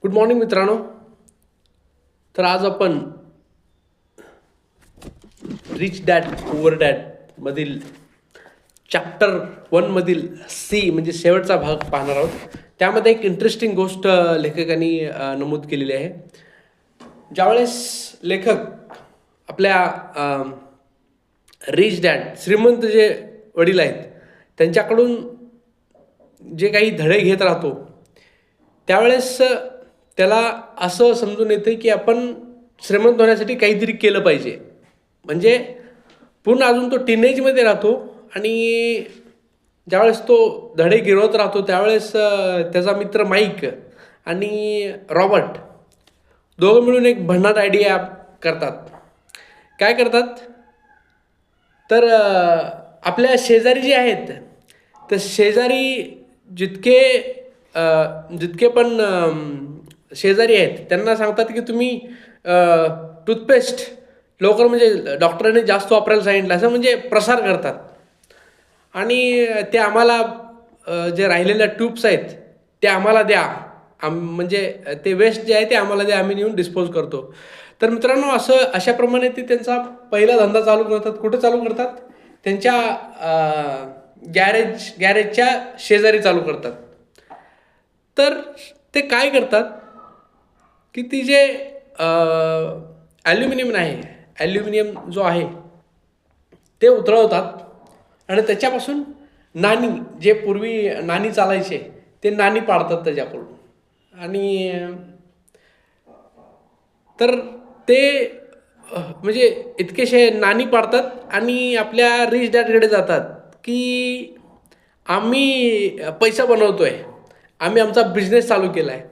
Good morning मित्रांनो. तर आज आपण रिच डॅड पुअर डॅड मधील चॅप्टर 1 मधील सी म्हणजे शेवटचा भाग पाहणार आहोत. त्यामध्ये एक इंटरेस्टिंग गोष्ट लेखकांनी नमूद केलेली आहे. ज्यावेळेस लेखक आपल्या रिच डॅड श्रीमंत जे वडील आहेत त्यांच्याकडून जे काही धडे घेत राहतो त्यावेळेस त्याला असं समजून येतं की आपण श्रीमंत होण्यासाठी काहीतरी केलं पाहिजे. म्हणजे पूर्ण अजून तो टीनेजमध्ये राहतो आणि ज्यावेळेस तो धडे गिरवत राहतो त्यावेळेस त्याचा मित्र माईक आणि रॉबर्ट दोघं मिळून एक भन्नाट आयडिया करतात. काय करतात तर आपल्या शेजारी जे आहेत तर शेजारी जितके जितके पण शेजारी आहेत त्यांना सांगतात की तुम्ही टूथपेस्ट लवकर म्हणजे डॉक्टरांनी जास्त वापरायला सांगितलं असं म्हणजे प्रसार करतात. आणि ते आम्हाला जे राहिलेल्या ट्यूब्स आहेत ते आम्हाला द्या, म्हणजे ते वेस्ट जे आहे ते आम्हाला द्या, आम्ही नेऊन डिस्पोज करतो. तर मित्रांनो अशाप्रमाणे ते त्यांचा पहिला धंदा चालू करतात. कुठे चालू करतात? त्यांच्या गॅरेजच्या शेजारी चालू करतात. तर ते काय करतात की ती जे ॲल्युमिनियम जो आहे ते उतरवतात आणि त्याच्यापासून नाणी, जे पूर्वी नाणी चालायचे ते नाणी पाडतात त्याच्याकडून. आणि तर ते म्हणजे इतकेशे नाणी पाडतात आणि आपल्या रिच डॅडकडे जातात की आम्ही पैसा बनवतोय, आम्ही आमचा बिझनेस चालू केला आहे.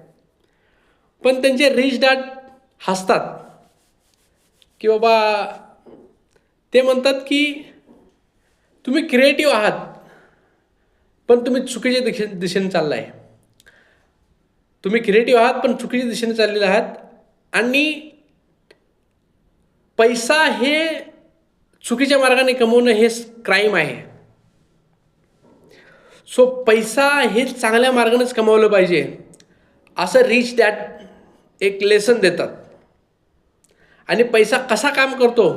पण त्यांचे रिच डॅड हसतात की बाबा, ते म्हणतात की तुम्ही क्रिएटिव्ह आहात पण तुम्ही चुकीच्या दिशेने चालला आहे. तुम्ही क्रिएटिव्ह आहात पण चुकीच्या दिशेने चाललेले आहात. आणि पैसा हे चुकीच्या मार्गाने कमवणं हे क्राईम आहे. सो पैसा हे चांगल्या मार्गानेच कमवलं पाहिजे असं रिच डॅड एक लेसन देतात. आणि पैसा कसा काम करतो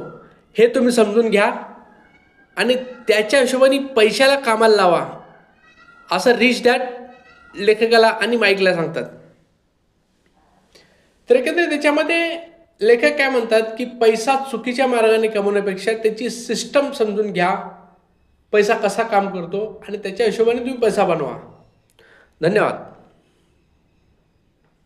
हे तुम्ही समजून घ्या आणि त्याच्या हिशोबाने पैशाला कामाला लावा असं रिच डॅड लेखकाला आणि माईकला सांगतात. तर एकंदरीत त्याच्यामध्ये लेखक काय म्हणतात की पैसा चुकीच्या मार्गाने कमवण्यापेक्षा त्याची सिस्टम समजून घ्या, पैसा कसा काम करतो आणि त्याच्या हिशोबाने तुम्ही पैसा बनवा. धन्यवाद.